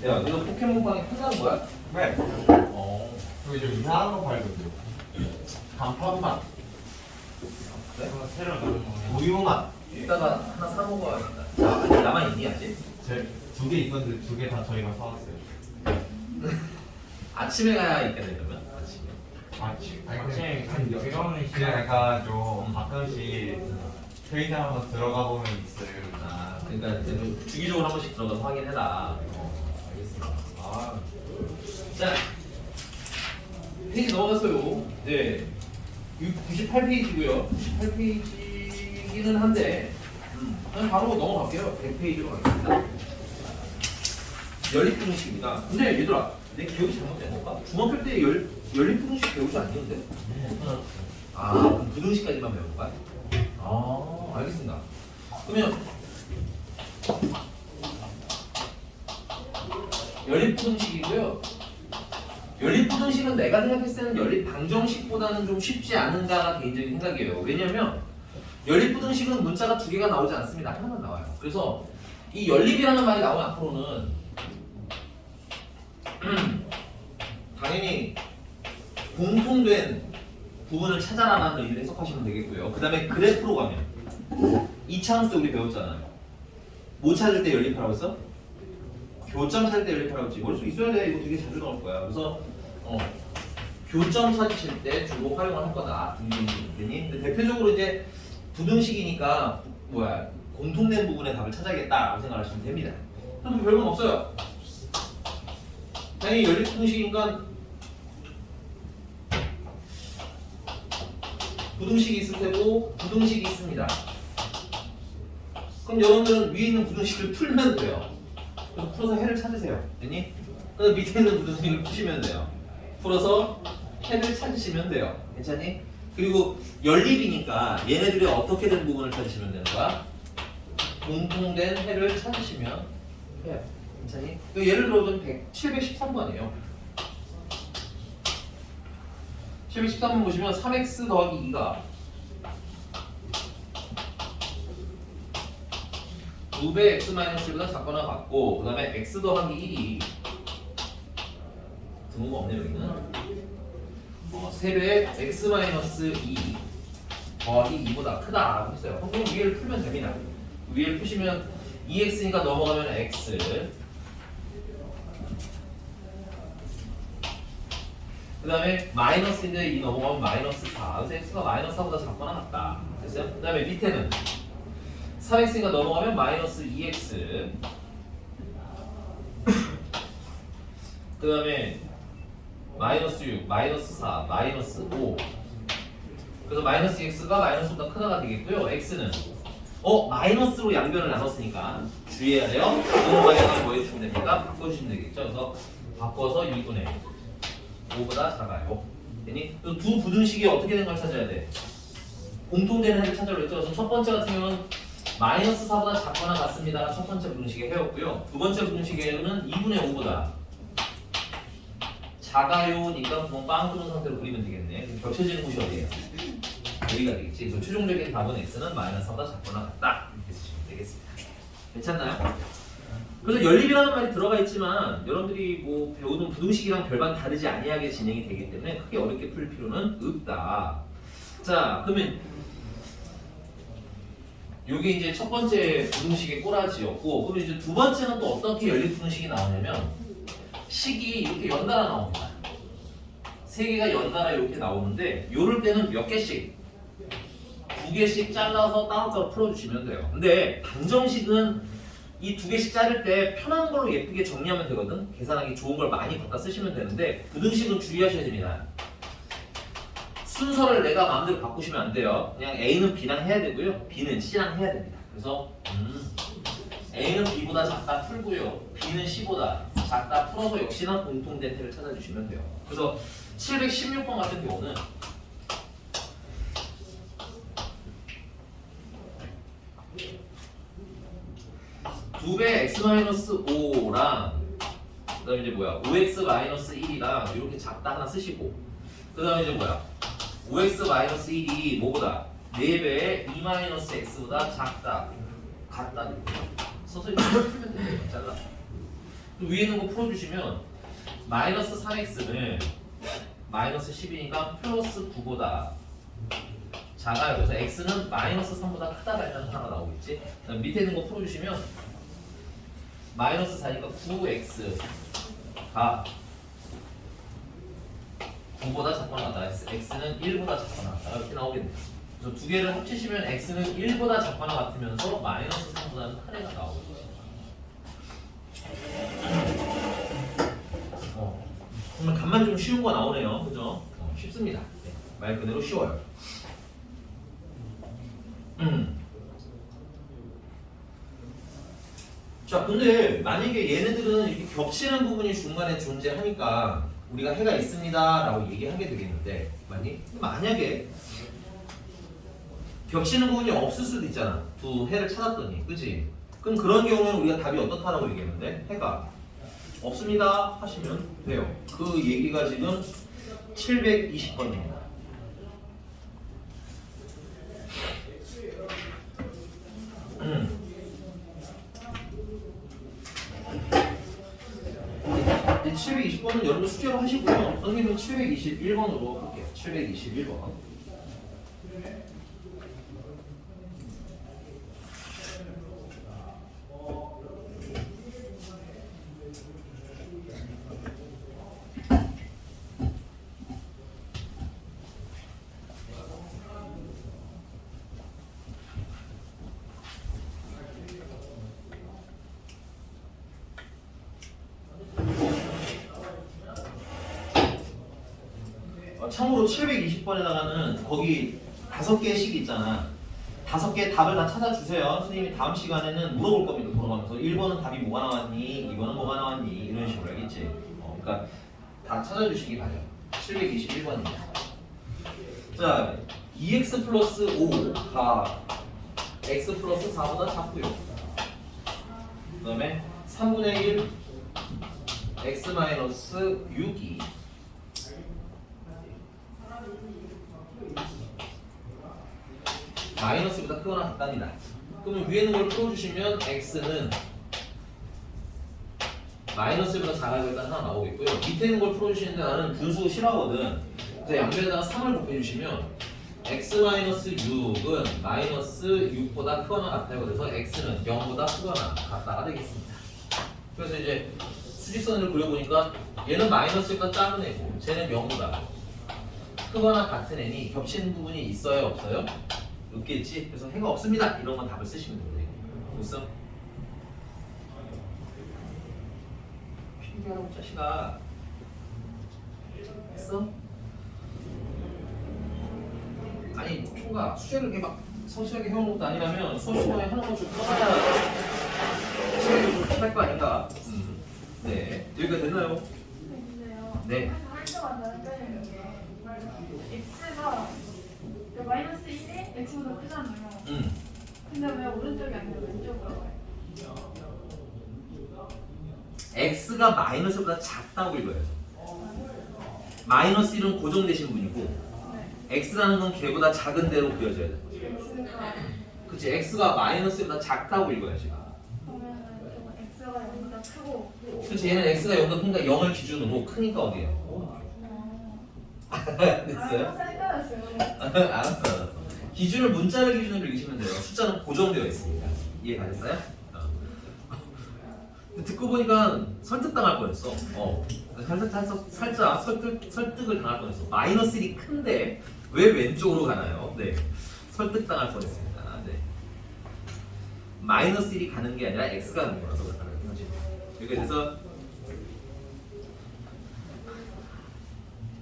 야, 이거 포켓몬빵이 한다는 거야? 네. 그리고 좀 이상한 거 팔던데. 단팥맛, 그래? 새로 나온 거. 우유맛. 이따가 하나 사 먹어야겠다. 아직 남아있니 아직? 두 개 있었는데 두 개 다 저희가 사왔어요. 아침에 가야 있겠네 그러면. 아침에. 아침에 아침 들어오는 그냥 약간 좀 가끔씩 편의점 한번 들어가 보면 있어요. 아, 그러니까 이제 좀 주기적으로 한 번씩 들어가서 확인해라. 알겠습니다. 아, 자, 페이지 넘어갔어요. 네, 98페이지고요. 98페이지기는 한데, 그냥 바로 넘어갈게요. 100페이지로 가겠습니다. 연립분식입니다. 근데 얘들아, 내 기억이 잘못된 건가? 중학교 때 연립분식 배우지 않는데? 아, 그럼 부등식까지만 배운 거야? 아, 알겠습니다. 그러면 연립부등식이고요. 연립부등식은 내가 생각했을 때는 연립방정식보다는 좀 쉽지 않은가가 개인적인 생각이에요. 왜냐면 연립부등식은 문자가 두 개가 나오지 않습니다. 하나만 나와요. 그래서 이 연립이라는 말이 나오면 앞으로는 당연히 공통된 부분을 찾아라라는 의미를 해석하시면 되겠고요. 그 다음에 그래프로 가면 이차함수 우리 배웠잖아요. 뭐 찾을 때 연립하라고 했어? 교점 찾을 때 연립하라고 했지. 머릿속에 있어야 돼. 이거 되게 자주 나올 거야. 그래서 교점 찾으실 때 주로 활용을 할 거다. 근데 대표적으로 이제 부등식이니까 공통된 부분의 답을 찾아야겠다라고 생각하시면 됩니다. 그럼 별건 없어요. 당연히 연립부등식이니까 부등식이 있을 테고 부등식이 있습니다. 그럼 여러분들은 위에 있는 부등식을 풀면 돼요. 그래서 풀어서 해를 찾으세요. 됐니? 그래서 밑에 있는 부등식을 푸시면 돼요. 풀어서 해를 찾으시면 돼요. 괜찮니? 그리고 연립이니까 얘네들이 어떻게 된 부분을 찾으시면 되는 거야? 공통된 해를 찾으시면 돼요. 괜찮니? 예를 들어 좀 713번이에요. 713번 보시면 3x 더하기 2가 2배 x-1보다 작거나 같고 그 다음에 x 더하기 1이 등호가 없네요 여기는 3배 x-2 더하기 2보다 크다라고 했어요. 그럼 위에를 풀면 됩니다. 위에를 푸시면 2x니까 넘어가면 x 그 다음에 마이너스인데 이 넘어가면 마이너스 4 그래서 x가 마이너스 4보다 작거나 같다 됐어요? 그 다음에 밑에는 3x가 넘어가면 마이너스 2x 그 다음에 마이너스 6, 마이너스 4, 마이너스 5 그래서 마이너스 x가 마이너스보다 크다가 되겠고요. x는 마이너스로 양변을 나눴으니까 주의해야 돼요. 이거 방향을 뭐 해주시면 됩니까? 바꿔주시면 되겠죠. 그래서 바꿔서 2분의 5보다 작아요. 되니? 두 부등식이 어떻게 된 걸 찾아야 돼? 공통되는 해를 찾으려고 했죠. 그래서 첫 번째 같은 경우는 마이너스 4보다 작거나 같습니다. 첫 번째 부등식의 해였고요. 두 번째 부등식의 해는 2분의 5보다 작아요니까 구멍 빵 뚫은 상태로 그리면 되겠네. 겹쳐지는 곳이 어디예요? 여기가 되겠지. 그래서 최종적인 답은 x는 마이너스 4보다 작거나 같다. 이렇게 쓰시면 되겠습니다. 괜찮나요? 그래서 연립이라는 말이 들어가 있지만 여러분들이 뭐 배우는 부등식이랑 별반 다르지 아니하게 진행이 되기 때문에 크게 어렵게 풀 필요는 없다. 자, 그러면 요게 이제 첫 번째 부등식의 꼬라지였고, 그러면 이제 두 번째는 또 어떻게 연립 부등식이 나오냐면 식이 이렇게 연달아 나옵니다. 세 개가 연달아 이렇게 나오는데 요럴 때는 몇 개씩? 두 개씩 잘라서 따로따로 풀어주시면 돼요. 근데 방정식은 이 두 개씩 자를 때 편한 걸로 예쁘게 정리하면 되거든. 계산하기 좋은 걸 많이 갖다 쓰시면 되는데 부등식은 주의하셔야 됩니다. 순서를 내가 마음대로 바꾸시면 안 돼요. 그냥 A는 B랑 해야 되고요. B는 C랑 해야 됩니다. 그래서 A는 B보다 작다 풀고요. B는 C보다 작다 풀어서 역시나 공통된 해를 찾아주시면 돼요. 그래서 716번 같은 경우는 두 배 x-5랑 그 다음에 이제 5x-1이랑 이렇게 작다 하나 쓰시고 그 다음에 이제 5x-1이 뭐보다 4배의 2-x보다 작다 같다 써서 이렇게 풀면 돼요. 잘라 또 위에 있는 거 풀어주시면 마이너스 3x는 마이너스 10이니까 플러스 9보다 작아요. 그래서 x는 마이너스 3보다 크다가 일단 하나가 나오겠지. 그다음 밑에 있는 거 풀어주시면 마이너스 4니까 9x가 9보다 작거나 같다. x는 1보다 작거나 같다. 이렇게 나오겠네요. 그래서 두 개를 합치시면 x는 1보다 작거나 같으면서 마이너스 3보다는 큰 애가 나오겠죠. 그러면 간만 좀 쉬운 거 나오네요. 그죠? 쉽습니다. 네, 말 그대로 쉬워요. 자, 근데 만약에 얘네들은 이렇게 겹치는 부분이 중간에 존재하니까 우리가 해가 있습니다 라고 얘기하게 되겠는데 만약에 겹치는 부분이 없을 수도 있잖아. 두 해를 찾았더니, 그치? 그럼 그런 경우에는 우리가 답이 어떻다라고 얘기했는데 해가 없습니다 하시면 돼요. 그 얘기가 지금 720번입니다. 이 720번은 여러분 숙제로 하시고요. 선생님은 721번으로 볼게요. 721번. 참고로 720번에다가는 거기 5개씩 있잖아. 5개 답을 다 찾아주세요. 선생님이 다음 시간에는 물어볼 겁니다. 돌아가면서 1번은 답이 뭐가 나왔니? 2번은 뭐가 나왔니? 이런 식으로 알겠지? 그러니까 다 찾아주시기 바래요. 721번입니다. 자, 2x 플러스 5가 x 플러스 4보다 작고요. 그 다음에 3분의 1 x 마이너스 6이 마이너스보다 크거나 같답니다. 그러면 위에 있는 걸 풀어주시면 x는 마이너스보다 작아야 일단 하나 나오겠고요. 밑에 있는 걸 풀어주시는데 나는 분수 싫어하거든. 그래서 양변에다가 3을 곱해주시면 x-6은 마이너스 6보다 크거나 같아요. 그래서 x는 0보다 크거나 같다가 되겠습니다. 그래서 이제 수직선을 그려보니까 얘는 마이너스보다 작은 애고 쟤는 0보다 크거나 같은 애니 겹치는 부분이 있어요? 없어요? 없겠지? 그래서 해가 없습니다. 이런 건 답을 쓰시면 돼요. 무슨? 신기하고 자식아 했어? 아니 총각 수제를 이렇게 막 성실하게 해오는 것도 아니라면 수업 시간에 하는 것 좀 써야 시간이 좀 필요할 거 아닌가? 네, 여기가 됐나요? 네. 한쪽은 다른데 x가 마이너스 1이 x보다 크잖아요. 근데 왜 오른쪽이 아니라 왼쪽으로? x가 마이너스보다 작다고 읽어야죠. 마이너스 1은 고정되신 분이고 네. x라는 건 걔보다 작은 대로 그려져야 돼. x가 그치? x가 마이너스보다 작다고 읽어야지. 그러면은 좀 x가 0보다 크고. 그치? 얘는 x가 0보다 크니까 0을 기준으로 크니까 어디에요? 됐어요? 헷갈렸어요. 알았어. 기준을 문자를 기준으로 읽으시면 돼요. 숫자는 고정되어 있습니다. 이해 가셨어요? 듣고 보니까 설득당할 뻔했어. 살짝 설득을 당할 뻔했어. 마이너스 1이 큰데 왜 왼쪽으로 가나요? 네, 설득당할 뻔했습니다. 네, 마이너스 1이 가는 게 아니라 x가 가는 거라서 그렇다는 거지. 이렇게 돼서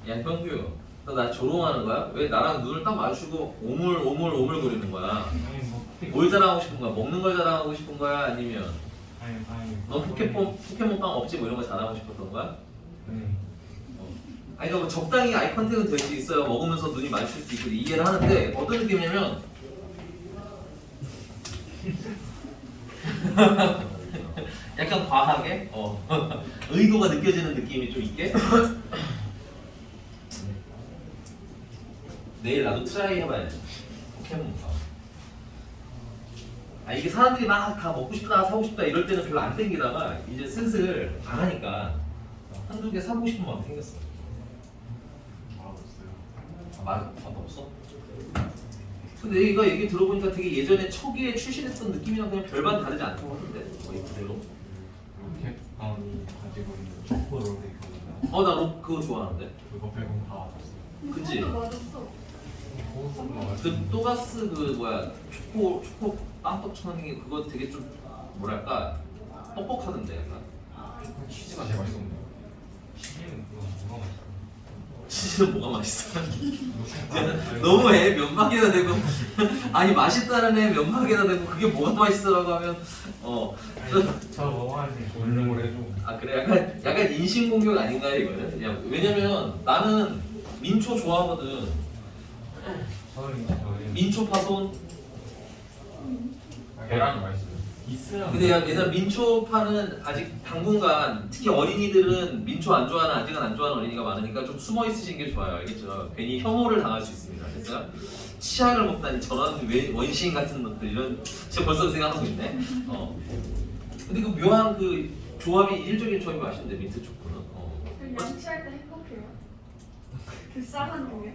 야 형규, 너 나 조롱하는 거야? 왜 나랑 눈을 딱 마주치고 오물 거리는 거야? 뭘 자랑하고 싶은 거야? 먹는 걸 자랑하고 싶은 거야? 아니면 너 포켓몬빵 없지 뭐 이런 거 자랑하고 싶었던 거야? 아니 그러니까 뭐 적당히 아이 컨택은 될 수 있어요. 먹으면서 눈이 마주칠 수 있고 이해를 하는데 어떤 느낌이냐면 약간 과하게 의도가 느껴지는 느낌이 좀 있게. 내일 나도 트라이 해봐야지. 포켓몬빵. 아 이게 사람들이 막 다 먹고 싶다 사고 싶다 이럴 때는 별로 안 땡기다가 이제 슬슬 안 하니까 한두 개 사고 싶은 마음 생겼어. 알아봤어요. 아, 맞아. 없어? 근데 이거 얘기 들어보니까 되게 예전에 초기에 출시됐던 느낌이랑 그냥 별반 다르지 않다고 하던데 거의 그대로. 이렇게 가지고 있는 초코로 돼 있거든요. 나 그거 좋아하는데. 그거 빼고는 다 알아봤어요. 그치? 그것도 맞았어. 그 또가스 그 뭐야 초코 빵떡처럼 생긴 그거 되게 좀 뭐랄까 뻑뻑하던데 약간. 치즈가 제일 맛있었는데. 치즈는 뭐가 맛있어? 치즈는 뭐가 맛있어? 너무해 면막에다 대고 아니 맛있다는 애 면막에다 대고 그게 뭐가 맛있어라고 하면 저 먹어야지 골룸을 해줘. 아 그래 약간 인신공격 아닌가 이거는 그냥 왜냐면 나는 민초 좋아하거든. 저는 민초 파손. 계란이 맛있어요. 있으면. 근데 얘들 민초파는 아직 당분간 특히 어린이들은 민초 안 좋아하는 아직은 안 좋아하는 어린이가 많으니까 좀 숨어 있으신 게 좋아요. 알겠죠? 괜히 혐오를 당할 수 있습니다. 그래서 치약을 먹다니 저런 원시인 같은 것들 이런 제가 벌써 생각하고 있네. 근데 그 묘한 그 조합이 일적인 조합이 맛있는데 민트 초코는. 그 양치할 때 행복해요. 그 싸한 그게.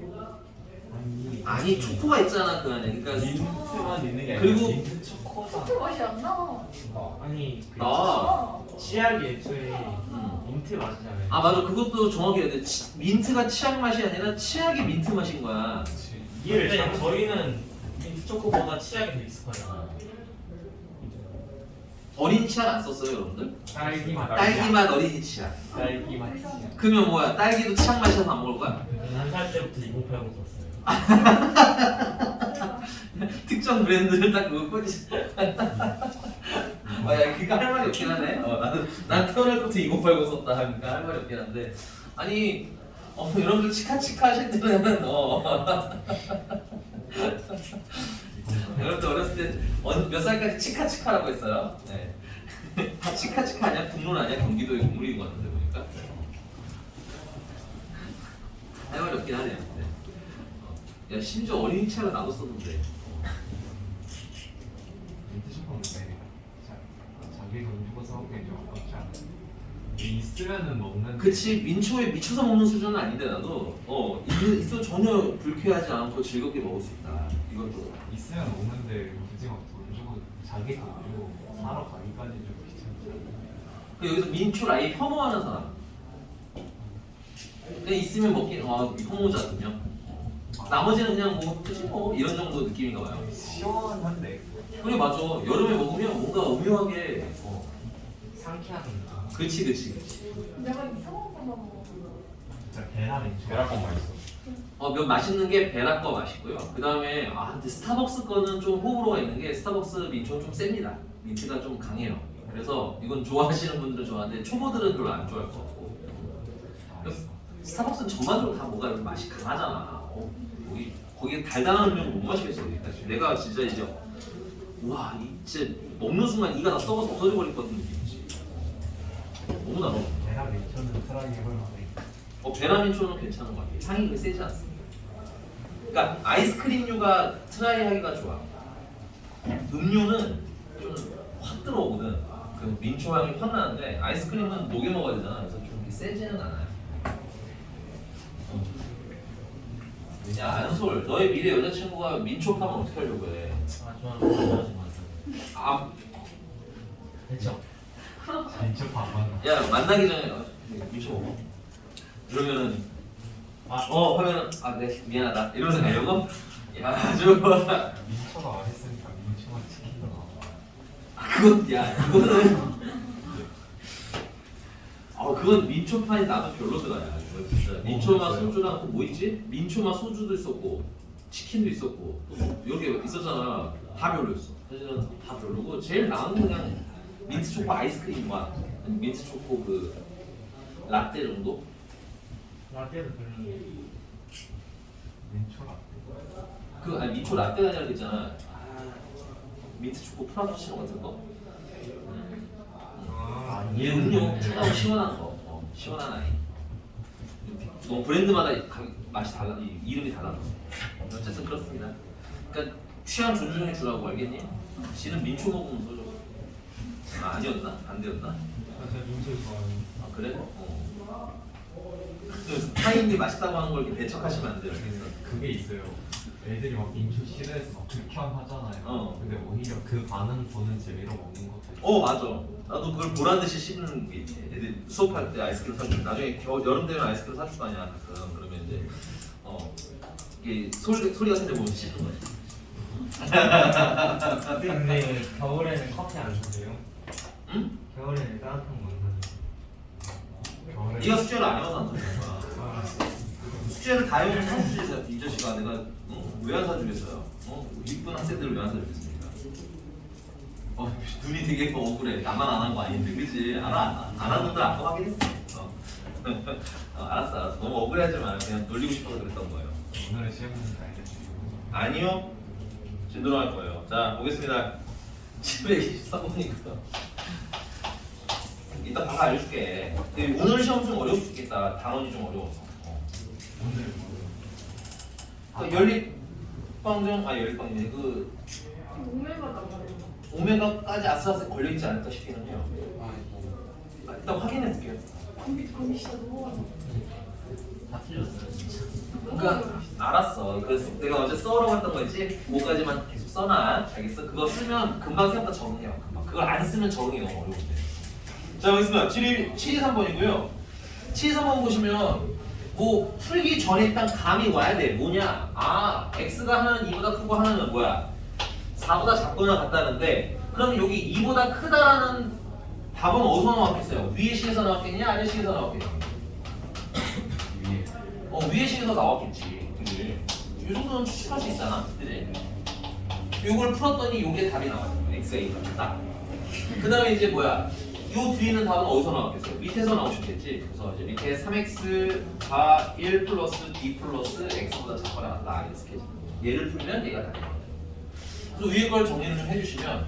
아니 초코가 있잖아 그 안에. 그러니까 민트만 있는 게 아니라 그리고 민트 초코다. 초코 맛이 안 나. 아니 그 아. 치약이 애초에 민트 맛이잖아요. 아 맞아 그것도 정확히 해야 돼. 민트가 치약 맛이 아니라 치약이 민트 맛인 거야. 이해를 잘. 저희는 민트 초코보다 치약이 더 익숙하잖아요. 어린 치약 안 썼어요 여러분들? 딸기맛. 딸기맛 어린이 치약. 딸기맛 치약. 그러면 뭐야 딸기도 치약 맛이라서 안 먹을 거야? 한 살 때부터 2080 썼어요. 특정 브랜드를 딱 그거 꽂지. 야 그거 할 말이 없긴 하네. 난 태어날 때부터 2080 썼다 하니까 할 말이 없긴 한데 아니 여러분들 치카치카 하실 때는 여러분들 어렸을 때 몇 살까지 치카치카라고 했어요? 네. 다 치카치카 아니야? 북론 아니야? 경기도의 국물인 것 같은데 보니까 할 말이 없긴 하네요. 네. 야 심지어 어린이 치약을 나도 썼는데 민트 초코는 자기 돈 주고 사오기엔 좀 아깝지 않아? 있으면은 먹는. 그치 민초에 미쳐서 먹는 수준은 아닌데 나도 있어 전혀 불쾌하지 않고 즐겁게 먹을 수 있다 이것도. 있으면 먹는데 굳이 막 돈 주고 자기 돈 주고 사러 가기까지 좀 귀찮지 않아? 그 여기서 민초를 아예 혐오하는 사람 그냥 있으면 먹긴 혐오자 두명 나머지는 그냥 뭐 그치 뭐 이런 정도 느낌인가 봐요. 시원한데. 그래 맞아 여름에 먹으면 뭔가 오묘하게 상쾌한 느낌. 그치 내가 이상한 거만 먹어. 진짜 계란이 계란빵 맛있어. 몇 맛있는 게 베라 거 맛있고요. 그 다음에 근데 스타벅스 거는 좀 호불호가 있는 게 스타벅스 민초는 좀 셉니다. 민트가 좀 강해요. 그래서 이건 좋아하시는 분들은 좋아하는데 초보들은 별로 안 좋아할 것 같고. 스타벅스는 전반적으로 다 뭐가 이렇게 맛이 강하잖아. 거기 달달한 음료는 못 마시겠어. 여기까지. 내가 진짜 이제 와 진짜 먹는 순간 이가 다 썩어서 없어져 버릴 것 같은 느낌이지. 너무 나눠. 계란 민초는 트라이 해볼 만해. 베라민초는 괜찮은 것 같아요. 향이 그렇게 세지 않습니다. 그러니까 아이스크림류가 트라이하기가 좋아. 음료는 좀 확 들어오거든. 그 민초 향이 확 나는데 아이스크림은 녹여 먹어야 되잖아. 그래서 좀 이렇게 세지는 않아요. 야 안솔, 너의 미래 여자친구가 민초 파면 어떻게 하려고 해? 저는 그거 좋아하지 마세요. 됐죠? 민초파 안 맞나? 야 만나기 전에 민초 먹어. 그러면은 하면은 네 미안하다 이러면서 가려고? 야 아주 민초가 맛있으니까 민초만 시킨다. 그건 민초파이 나도 별로더라. 그건 진짜 민초맛 소주랑 또 뭐 있지? 민초맛 소주도 있었고 치킨도 있었고 또 여기 있었잖아. 다 별로였어. 사실은 다 별로고 제일 나은 건 그냥 민트 초코 아이스크림 맛, 민트 초코 그 라떼 정도? 라떼도 별로. 민초 라떼. 아니 민초 라떼가 아니라 있잖아. 민트 초코 프라푸치노 같은 거. 얘 음료 차가운 시원한 거, 시원한 아이. 뭐 브랜드마다 맛이 달라, 이름이 달라. 어쨌든 그렇습니다. 그러니까 취향 존중해 주라고 알겠니? C는 민초 먹으면 써줘. 아, 아니었나? 반대였나? 제가 민초 좋아하는. 아, 그래? 타인이 맛있다고 하는 걸 이렇게 배척하시면 안 돼요. 그래서 그게 있어요. 애들이 막 민초 싫어해서 막 극혐하잖아요. 근데 오히려 그 반응 보는 재미로 먹는 것도 있어요. 맞아. 나도 그걸 보란 듯이 씹는 게 있지. 애들 수업할 때 아이스크림 사주고 나중에 여름 되면 아이스크림 사줄 거 아니야. 가끔. 그러면 이제 이게 소리가 들려보면 씹는 거지. 근데 겨울에는 커피 안 사세요? 응? 겨울에는 따뜻한 거 안 사세요? 겨울에 네가 숙제를 안 해봐서 안 사줄 거야. 아, 숙제를 다 해오면 사주지. 이 자식아 내가 왜 안 사주겠어요? 이쁜 학생들을 왜 안 사주겠습니까? 눈이 되게 억울해. 나만 안 한 거 아닌데, 그치? 안 한 놈들 아까 확인했어. 알았어. 너무 억울해하지 마. 그냥 놀리고 싶어서 그랬던 거예요. 오늘의 시험은 알겠지. 아니요. 제대로 할 거예요. 자, 보겠습니다. 723번이고요. 이따 바로 알려줄게. 근데 오늘 시험 좀 어려울 수 있겠다. 단원이 좀 어려워서. 오늘 연립방정, 오메가다 말이야. 오메가까지 아슬아슬 걸려있지 않을까 싶기는 해요. 일단 확인해 볼게요. 거기 진짜 너무 다 틀렸어요 진짜. 그러니까 알았어. 그래서 내가 어제 써라고 했던 거 있지? 5까지만 계속 써놔. 알겠어? 그거 쓰면 금방 생각보다 적응해요. 금방. 그걸 안 쓰면 적응이 너무 어려운데. 자, 보겠습니다. 723번이고요. 723번 보시면 뭐 풀기 전에 일단 감이 와야 돼. 뭐냐? x가 하나는 2보다 크고 하나는 뭐야? 4보다 작거나 같다는데 그럼 여기 2보다 크다라는 답은 어디서 나왔겠어요? 위의 식에서 나왔겠냐? 아래 식에서 나왔겠냐? 위의 식에서 나왔겠지. 그지? 이 정도는 추측할 수 있잖아. 그지? 요걸 풀었더니 요게 답이 나와요. xa가 딱. 그 다음에 이제 뭐야? 요 뒤에 있는 답은 어디서 나왔겠어요? 밑에서 나오셨겠지. 그래서 이제 밑에 3x가 1 플러스 b 플러스 x보다 작거나 같다. 이렇게 얘를 풀면 얘가 답이 나와요. 그래서 위에 걸 정리를 좀 해주시면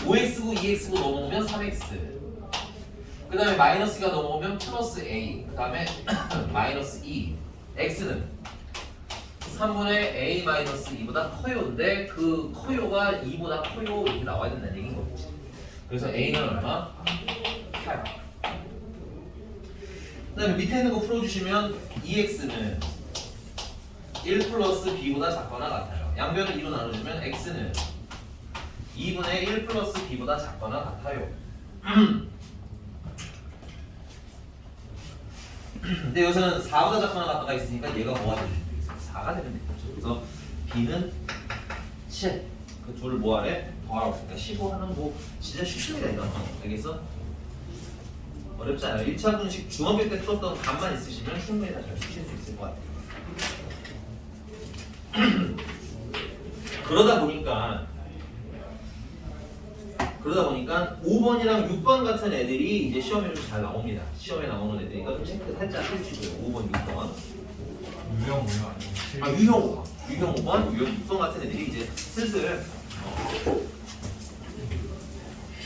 5x고 2x고 넘어오면 3x. 그 다음에 마이너스가 넘어오면 플러스 a. 그 다음에 마이너스 2. x는 3분의 a 마이너스 2보다 커요인데 그 커요가 2보다 커요 이렇게 나와야 된다는 얘기인 거겠지. 그래서 a는 얼마? 8. 그 다음에 밑에 있는 거 풀어주시면 2x는 1 플러스 b보다 작거나 같아요. 양변을 2로 나눠주면 x는 2분의 1 플러스 b보다 작거나 같아요. 근데 여기서는 4보다 작거나 같다가 있으니까 얘가 뭐가 되면 되겠어요? 4가 되면 되겠죠. 그래서 b는 7. 그 둘을 뭐하래? 더하라고 했으니까 15 하는 뭐 진짜 쉽습니다 이건. 알겠어? 어렵지 않아요. 1차 분식 중학교 때 풀었던 감만 있으시면 충분히 다 잘 쓰실 수 있을 것 같아요. 그러다 보니까 5번이랑 6번 같은 애들이 이제 시험에 좀 잘 나옵니다. 시험에 나오는 애들이니까 좀 체크 살짝 해주시고요. 5번, 6번. 유형 뭐요? 유형 5번, 유형 6번 같은 애들이 이제 슬슬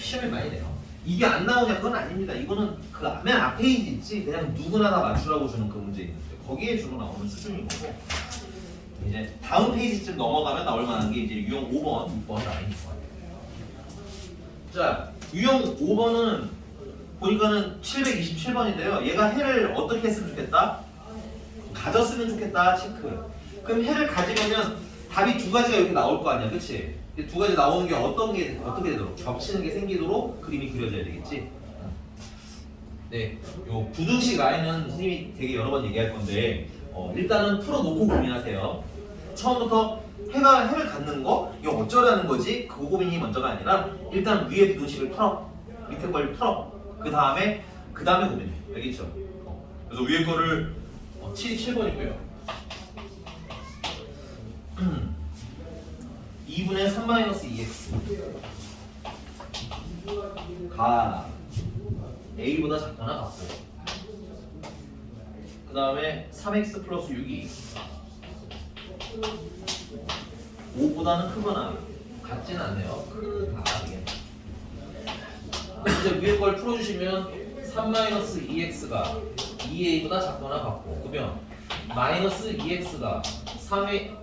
시험에 많이 내요. 이게 안 나오냐 그건 아닙니다. 이거는 그 맨 앞에 있지 그냥 누구나 다 맞추라고 주는 그 문제 있는데 거기에 주로 나오는 수준인 거고 이제 다음 페이지쯤 넘어가면 나올 만한 게 이제 유형 5번, 6번 라인인 것 같아요. 자, 유형 5번은 보니까는 727번인데요. 얘가 해를 어떻게 했으면 좋겠다? 가졌으면 좋겠다. 체크. 그럼 해를 가지려면 답이 두 가지가 이렇게 나올 거 아니야, 그렇지? 두 가지 나오는 게 어떻게 되도록 겹치는 게 생기도록 그림이 그려져야 되겠지. 네, 요 부등식 라인은 선생님이 되게 여러 번 얘기할 건데 일단은 풀어놓고 고민하세요. 처음부터 해를 갖는 거 이거 어쩌라는 거지? 그 고민이 먼저가 아니라 일단 위에 부등식을 풀어, 밑에 걸 풀어. 그 다음에 고민해. 알겠죠? 그래서 위에 거를 7번이고요. 2분의 3-2x가 a보다 작거나 같고 그 다음에 3x 플러스 6이 5보다는 크거나 같지는 않네요. 크다 이게. 이제 위에 걸 풀어주시면 3-2x가 2a보다 작거나 같고 그러면 마이너스 2x가 3a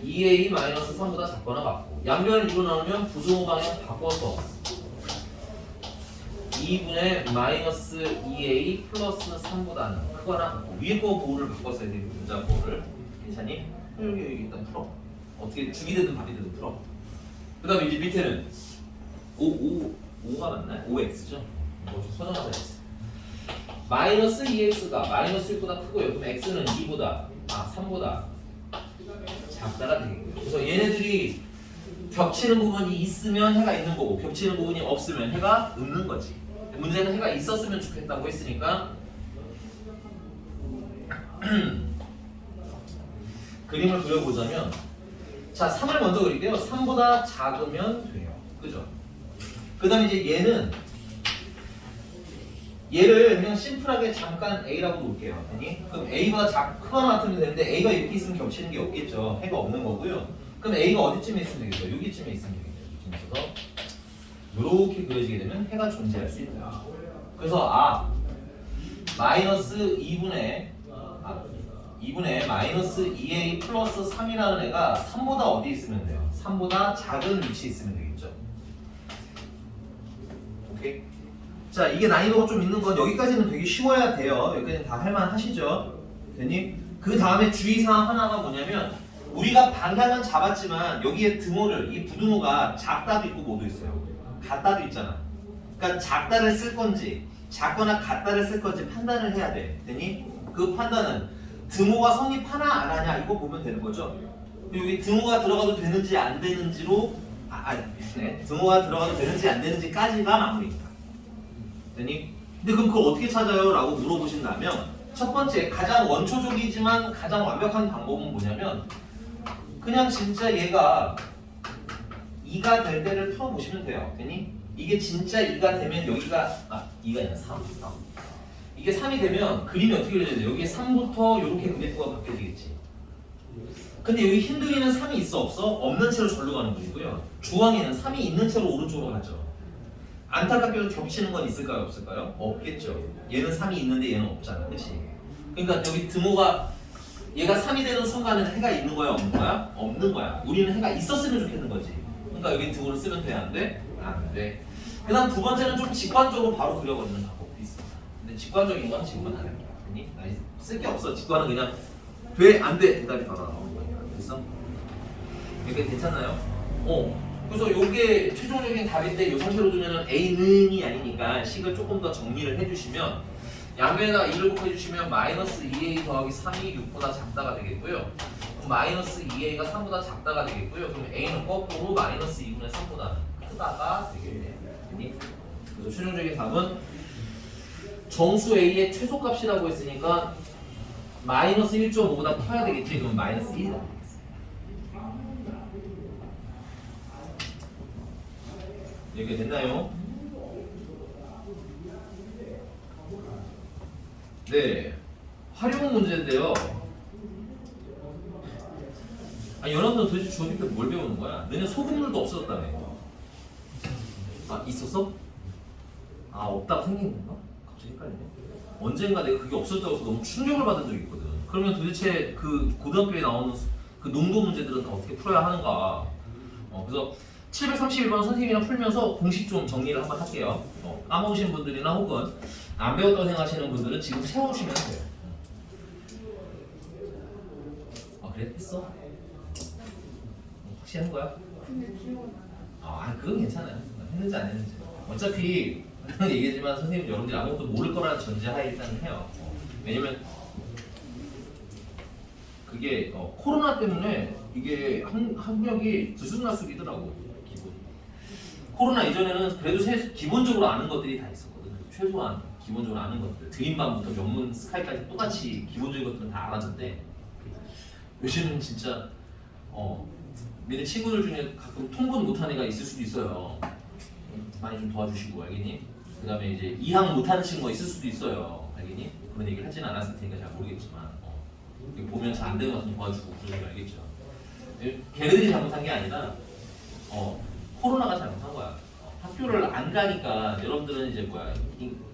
2a-3보다 작거나 같고 양변을 이로 나누면 부등호 방향 바꿔서 2분의 마이너스 2a 플러스 3보다는 크거나 같고 위에 거 보호를 바꿨어야 돼. 문자 보호를. 괜찮니? 여기 일단 풀어. 어떻게 죽이 되든 밥이 되든 풀어. 그 다음에 이제 밑에는 5가 맞나요? 5x죠? 뭐좀 서정하자 했어. 마이너스 2x가 마이너스 6보다 크고요. 그럼 x는 3보다 작다가 되겠고요. 그래서 얘네들이 겹치는 부분이 있으면 해가 있는 거고 겹치는 부분이 없으면 해가 없는 거지. 문제는 해가 있었으면 좋겠다고 했으니까 그림을 그려보자면 자 3을 먼저 그릴게요. 3보다 작으면 돼요. 그죠? 그 다음에 이제 얘를 그냥 심플하게 잠깐 A라고 놓을게요. 아니? 그럼 A보다 크거나 같으면 되는데 A가 이렇게 있으면 겹치는 게 없겠죠. 해가 없는 거고요. 그럼 A가 어디쯤에 있으면 되겠어요? 여기쯤에 있으면 되겠죠. 여기쯤에 있어서 이렇게 그려지게 되면 해가 존재할 수 있다. 그래서 마이너스 2분의 마이너스 2a 플러스 3이라는 애가 3보다 어디 있으면 돼요? 3보다 작은 위치에 있으면 되겠죠. 오케이? 자, 이게 난이도가 좀 있는 건 여기까지는 되게 쉬워야 돼요. 여기까지는 다 할만 하시죠? 됐니? 그 다음에 주의사항 하나가 뭐냐면 우리가 방향은 잡았지만 여기에 등호를 이 부등호가 작다도 있고 뭐도 있어요. 같다도 있잖아. 그러니까 작다를 쓸 건지 작거나 같다를 쓸 건지 판단을 해야 돼. 됐니? 그 판단은 등호가 성립하나 안 하냐 이거 보면 되는 거죠. 여기 등호가 들어가도 되는지 안 되는지로 등호가 들어가도 되는지 안 되는지까지가 마무리입니다. 됐니? 근데 그럼 그걸 어떻게 찾아요? 라고 물어보신다면 첫 번째 가장 원초적이지만 가장 완벽한 방법은 뭐냐면 그냥 진짜 얘가 2가 될 때를 풀어보시면 돼요. 됐니? 이게 진짜 2가 되면 여기가 2가 아니라 3 이게 3이 되면 그림이 어떻게 그려져야 돼요? 여기에 3부터 이렇게 그래프가 바뀌어지겠지. 근데 여기 힘들이는 3이 있어 없어? 없는 채로 절로 가는 거고요. 주황이는 3이 있는 채로 오른쪽으로 가죠. 안타깝게도 겹치는 건 있을까요? 없을까요? 없겠죠. 얘는 3이 있는데 얘는 없잖아. 그렇지? 그러니까 여기 등호가 얘가 3이 되는 순간에는 해가 있는 거야? 없는 거야? 없는 거야. 우리는 해가 있었으면 좋겠는 거지. 그러니까 여기 등호를 쓰면 돼? 안 돼? 안 돼. 그 다음 두 번째는 좀 직관적으로 바로 그려버리는 방법도 있습니다. 근데 직관적인 건 지금은 안 됩니다. 쓸 게 없어. 직관은 그냥 돼? 안 돼? 대답이 바로 나오는 거니까. 됐어? 이게 괜찮나요? 그래서 요게 최종적인 답인데 요 상태로 두면은 A는이 아니니까 식을 조금 더 정리를 해주시면 양변에다가 2를 곱해주시면 마이너스 2a 더하기 3이 6보다 작다가 되겠고요. 그럼 마이너스 2a가 3보다 작다가 되겠고요. 그럼 a는 거꾸로 마이너스 2분의 3보다 크다가 되겠네요. 그래서 최종적인 답은 정수 a의 최소값이라고 했으니까 마이너스 1.5보다 커야 되겠지. 그럼 마이너스 1이다. 이렇게 됐나요? 네, 활용 문제인데요. 여러분들 도대체 중학교 때 뭘 배우는 거야? 너네 소금물도 없었다며. 있었어? 없다가 생긴 건가? 갑자기 헷갈리네. 언젠가 내가 그게 없었다고 해서 너무 충격을 받은 적이 있거든. 그러면 도대체 그 고등학교에 나오는 그 농도 문제들은 다 어떻게 풀어야 하는가? 그래서 731번 선생님이랑 풀면서 공식 좀 정리를 한번 할게요. 까먹으신 분들이나 혹은 안 배웠다고 생각하시는 분들은 지금 세워주시면 돼요. 그래? 했어? 확실한 거야? 근데 기억은 그건 괜찮아요. 했는지 안 했는지. 어차피 얘기했지만 선생님 여러분들이 아무것도 모를 거라는 전제하에 일단 해요. 왜냐면 그게 코로나 때문에 이게 학력이 들쑥날쑥이더라고. 코로나 이전에는 그래도 기본적으로 아는 것들이 다 있었거든. 최소한 기본적으로 아는 것들. 드림반부터 명문 스카이까지 똑같이 기본적인 것들은 다 알았는데 요즘은 진짜 내 친구들 중에 가끔 통분 못한 애가 있을 수도 있어요. 많이 좀 도와주시고 알겠니? 그 다음에 이제 이항 못하는 친구가 있을 수도 있어요. 알겠니? 그런 얘기를 하지는 않았을 테니까 잘 모르겠지만 보면 잘 안 되는 것 같으면 도와주고 그런 거 알겠죠? 걔네들이 잘못한 게 아니라 코로나가 잘못한 거야. 학교를 안 가니까 여러분들은 이제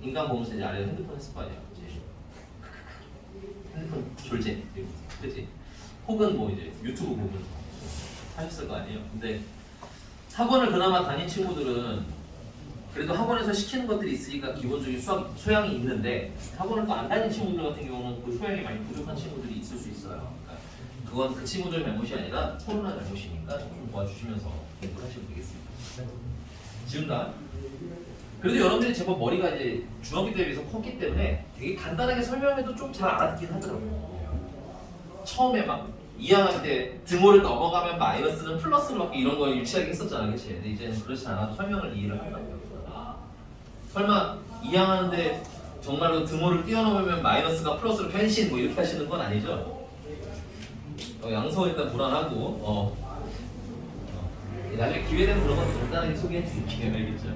인간 보면서 이제 아래 핸드폰 했을 거 아니야. 이제 핸드폰 졸제, 그렇지? 혹은 뭐 이제 유튜브 보면서 하셨을 거 아니에요. 근데 학원을 그나마 다닌 친구들은 그래도 학원에서 시키는 것들이 있으니까 기본적인 수학 소양이 있는데 학원을 또 안 다닌 친구들 같은 경우는 그 소양이 많이 부족한 친구들이 있을 수 있어요. 그러니까 그건 그 친구들 잘못이 아니라 코로나 잘못이니까 좀 도와주시면서 공부를 하시면 되겠습니다. 지운다. 그래도 여러분들이 제법 머리가 이제 중학교 때에 비해서 컸기 때문에 되게 간단하게 설명해도 좀 잘 알아듣긴 하더라고요. 처음에 막 2학년 때 등호를 넘어가면 마이너스는 플러스로 바뀌고 이런 거 유치하게 했었잖아, 그치? 근데 이제는 그렇지 않아도 설명을 이해를 한다고요. 설마 2학년인데 정말로 등호를 뛰어넘으면 마이너스가 플러스로 변신 뭐 이렇게 하시는 건 아니죠? 양성은 일단 불안하고 나중에 기회 되면 그런 건 간단하게 소개해 드릴게요. 알겠죠?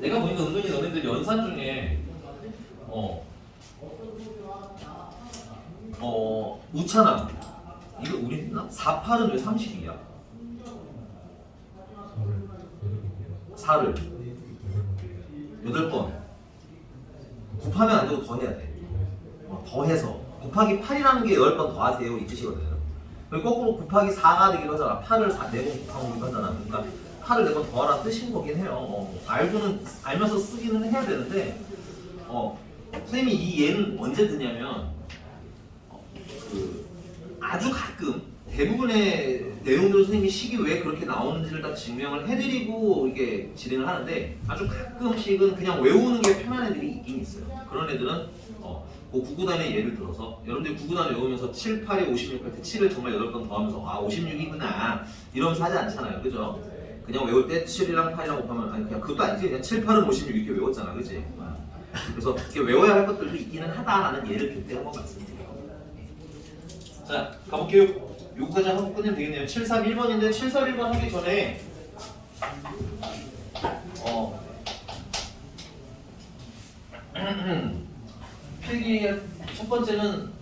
내가 보니까 은근히 너네들 연산 중에 우차나 이거 우리 했나? 4팔은 왜 30이야? 4를 8번 곱하면 안 되고 더 해야 돼. 더해서 곱하기 8이라는 게 8번 더 하세요 이 뜻이거든요. 그리고 거꾸로 곱하기 4가 되기도 하잖아. 8을 4번 곱하기도 하잖아. 그러니까 8을 4번 더하라는 뜻인 거긴 해요. 알면서 쓰기는 해야 되는데 선생님이 이 예는 언제 드냐면 아주 가끔 대부분의 내용들 선생님이 식이 왜 그렇게 나오는지를 딱 증명을 해드리고 이게 진행을 하는데 아주 가끔씩은 그냥 외우는 게 편한 애들이 있긴 있어요. 그런 애들은 그 9구단의 예를 들어서 여러분들이 9구단을 외우면서 7, 8에 56 할 때 7을 정말 8번 더하면서 56이구나 이러면서 하지 않잖아요. 그죠? 그냥 외울 때 7이랑 8이랑 곱하면 아니 그냥 그것도 아니지. 그냥 7, 8은 56 이렇게 외웠잖아. 그치? 그래서 이렇게 외워야 할 것들도 있기는 하다라는 예를 들 때 한번 말씀드릴게요. 자, 가볼게요. 요거까지 하고 끝내면 되겠네요. 731번인데 731번 하기 전에 필기 첫 번째는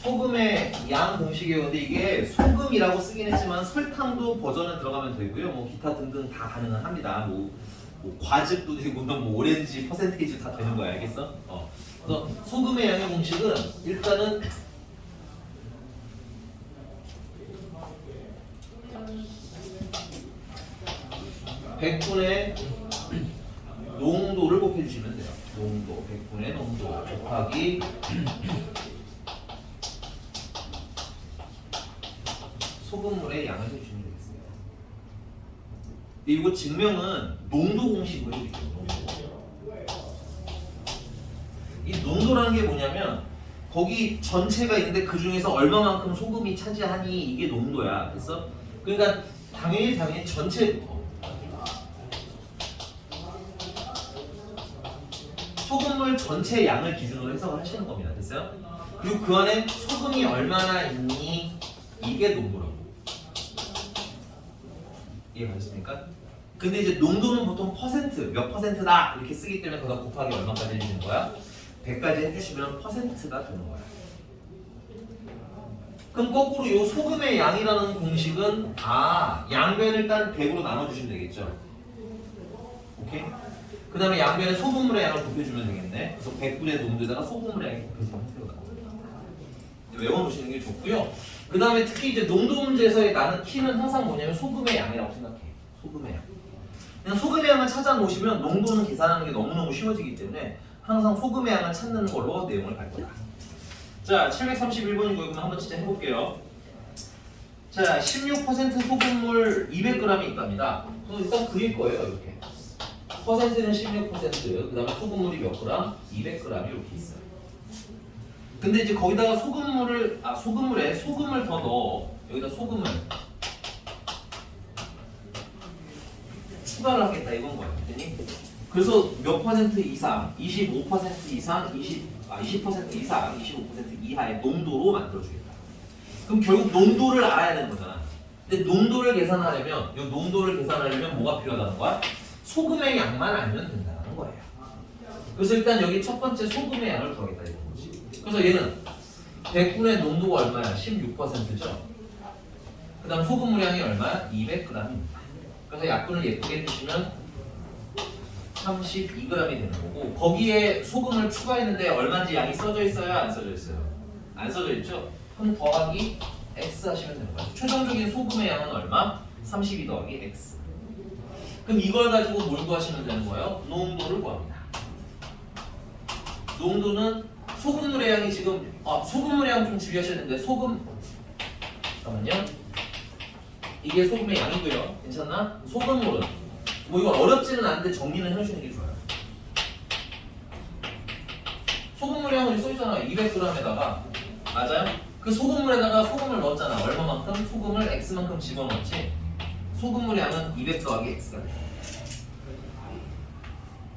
소금의 양 공식이에요. 근데 이게 소금이라고 쓰긴 했지만 설탕도 버전은 들어가면 되고요. 뭐 기타 등등 다 가능은 합니다. 뭐 과즙도 되고 뭐 오렌지 퍼센테이지 다 되는 거야. 알겠어? 그래서 소금의 양의 공식은 일단은 (100분의) 농도를 곱해주시면 돼요. 농도 100분의 농도 곱하기 소금물의 양을 해주시면 되겠습니다. 이거 증명은 농도 공식으로 해주세요. 이 농도라는 게 뭐냐면 거기 전체가 있는데 그 중에서 얼마만큼 소금이 차지하니 이게 농도야. 그래서 그러니까 당연히 전체 소금물 전체 양을 기준으로 해석을 하시는 겁니다. 됐어요? 그리고 그 안에 소금이 얼마나 있니 이게 농도라고. 이해가셨습니까? 근데 이제 농도는 보통 퍼센트, 몇 퍼센트다 이렇게 쓰기 때문에 거기다 곱하기 얼마까지 해주는 거야? 100까지 해주시면 퍼센트가 되는 거야. 그럼 거꾸로 이 소금의 양이라는 공식은 양변을 일단 100으로 나눠주시면 되겠죠. 오케이? 그 다음에 양변에 소금물의 양을 곱해주면 되겠네. 그래서 100분의 농도에다가 소금물의 양이 곱해지면 형태가 나옵니다. 외워놓으시는 게 좋고요. 그 다음에 특히 이제 농도 문제에서의 나는 키는 항상 뭐냐면 소금의 양이라고 생각해. 소금의 양. 그냥 소금의 양을 찾아 놓으시면 농도는 계산하는 게 너무너무 쉬워지기 때문에 항상 소금의 양을 찾는 걸로 내용을 갈 거다. 자, 731번이고 그러면 한번 진짜 해볼게요. 자, 16% 소금물 200g이 있답니다. 그럼 일단 그릴 거예요, 이렇게. 퍼센트는 16%, 그 다음에 소금물이 몇 그램? 200g 이렇게 있어요. 근데 이제 거기다가 소금물에 소금을 더 넣어. 여기다 소금을 추가를 하겠다 이건 거예요. 그래서 몇 퍼센트 이상, 25% 이상, 20% 이상, 25% 이하의 농도로 만들어주겠다. 그럼 결국 농도를 알아야 되는 거잖아. 근데 농도를 계산하려면, 이 농도를 계산하려면 뭐가 필요하다는 거야? 소금의 양만 알면 된다는 거예요. 그래서 일단 여기 첫 번째 소금의 양을 구하겠다 이런 거지. 그래서 얘는 100분의 농도가 얼마야? 16%죠. 그 다음 소금물량이 얼마야? 200g입니다. 그래서 약분을 예쁘게 해주시면 32g이 되는 거고 거기에 소금을 추가했는데 얼마인지 양이 써져 있어요? 안 써져 있어요? 안 써져 있죠? 그럼 더하기 x 하시면 되는 거예요. 최종적인 소금의 양은 얼마? 32 더하기 x. 그럼 이걸 가지고 뭘 구하시면 되는 거예요? 농도를 구합니다. 농도는 소금물의 양이 지금 소금물의 양 좀 주의하셔야 되는데 소금 잠깐만요. 이게 소금의 양이고요. 괜찮나? 소금물은 뭐 이거 어렵지는 않은데 정리는 해주시는 게 좋아요. 소금물의 양은 여기 써있잖아요. 200g에다가 맞아요? 그 소금물에다가 소금을 넣었잖아. 얼마만큼? 소금을 x만큼 집어넣었지. 소금물의 양은 200 더하기 x가 돼요.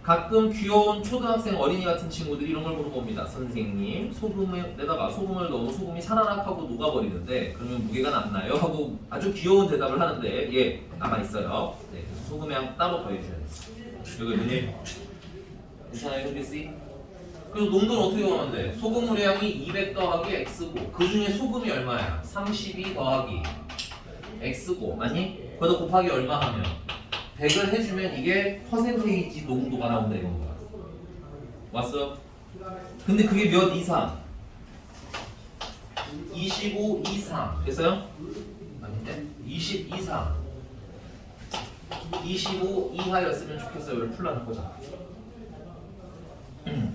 가끔 귀여운 초등학생 어린이 같은 친구들이 이런 걸 물어봅니다. 선생님, 소금에다가 소금을 넣으면 소금이 사라락하고 녹아버리는데 그러면 무게가 남나요? 하고 아주 귀여운 대답을 하는데 예, 남아있어요. 네, 그래서 소금의 양 따로 더해주셔야 돼요. 이거 누님 괜찮아요, 현기씨? 그리고 농도는 어떻게 구하면 돼? 소금물의 양이 200 더하기 x고 그 중에 소금이 얼마야? 32 더하기 x고 맞니? 거기다 곱하기 얼마 하면? 100을 해주면 이게 퍼센테이지 농도가 나온다 이런 거야. 왔어? 근데 그게 몇 이상? 25 이상. 됐어요? 아닌데? 20 이상. 25 이하였으면 좋겠어요. 이걸 풀라는 거잖아.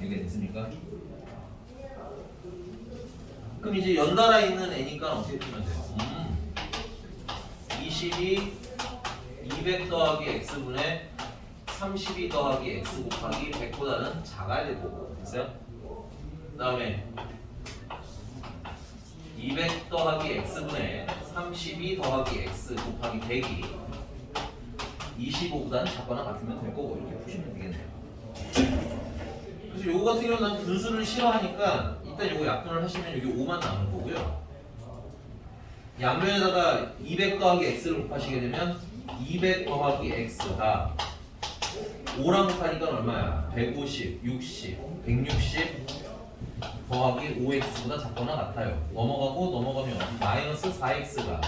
이게 됐습니까? 그럼 이제 연달아 있는 애니까 어떻게 풀면 돼요? 22 200 더하기 x분의 32 더하기 x 곱하기 100보다는 작아야 될 거고 됐어요? 그 다음에 200 더하기 x분의 32 더하기 x 곱하기 100이 25보다는 작거나 같으면 될 거고 이렇게 푸시면 되겠네요. 그래서 요거 같은 경우는 난 분수를 싫어하니까 일단 요거 약분을 하시면 여기 5만 남는 거고요. 양면에다가 200 더하기 x를 곱하시게 되면 200 더하기 x가 5랑 곱하니까 얼마야? 150, 60, 160 더하기 5x보다 작거나 같아요. 넘어가면 마이너스 4x가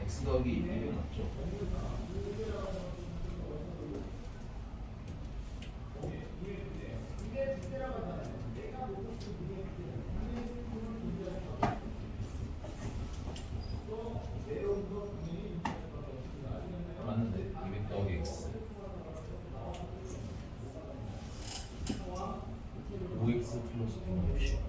x 더하기 200 맞죠? 맞는데 200 더하기 x 5x 플러스 160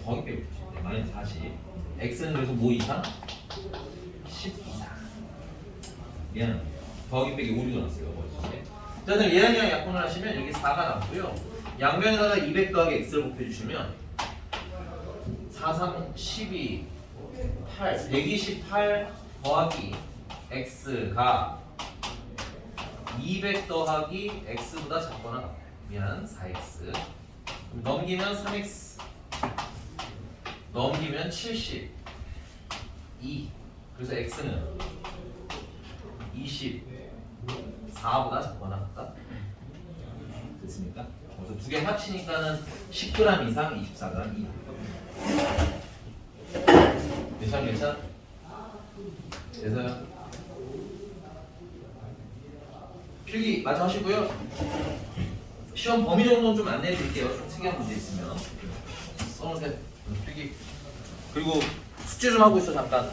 더하기 빼고 싶지. 마이너스 40 x는 그래서 뭐 이상? 10 이상 미안합니다. 더하기 빼기 오류가 났어요. 머릿속에. 자, 그럼 얘랑이랑 약분을 하시면 여기 4가 남고요. 양면에다가 200 더하기 x를 곱해주시면 4, 3, 12, 8, 128 더하기 x가 200 더하기 x보다 작거나 같아요. 미안, 4x 넘기면 3x 넘기면 72 그래서 x는 24보다 작거나 같다. 됐습니까? 그래서 두 개 합치니까는 10g 이상 24g 이하. 괜찮? 돼서요? 필기 마저 하시고요. 시험 범위 정도는 좀 안내해 드릴게요. 좀 특이한 문제 있으면 써놓으세요. 필기. 그리고 숙제 좀 하고 있어 잠깐.